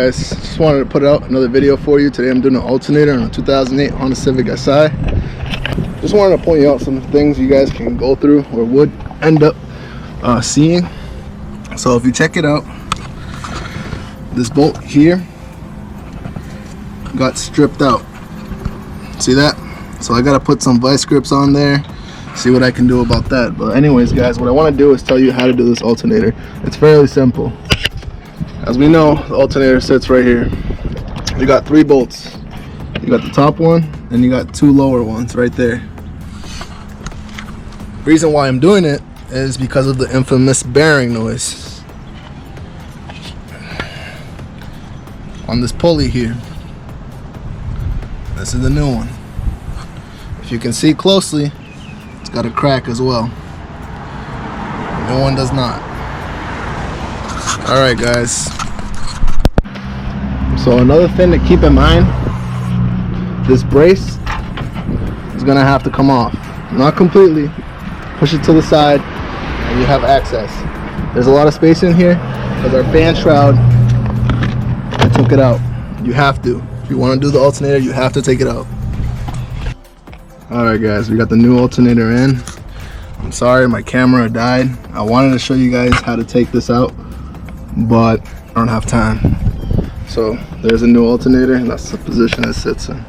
guys, just wanted to put out another video for you. Today I'm doing an alternator on a 2008 Honda Civic Si. Just wanted to point out some things you guys can go through or would end up seeing. So if you check it out, this bolt here got stripped out. See that? So I gotta put some vice grips on there, see what I can do about that. But anyways guys, what I want to do is tell you how to do this alternator. It's fairly simple. As we know, the alternator sits right here. You got 3 bolts. You got the top one and you got 2 lower ones right there. Reason why I'm doing it is because of the infamous bearing noise on this pulley here. This is the new one. If you can see closely, it's got a crack as well. The new one does not. Alright guys, so another thing to keep in mind, this brace is gonna have to come off. Not completely. Push it to the side and you have access. There's a lot of space in here because our fan shroud, I took it out. You have to. If you want to do the alternator, you have to take it out. Alright guys, we got the new alternator in. I'm sorry my camera died. I wanted to show you guys how to take this out, but I don't have time. So there's a new alternator and that's the position it sits in.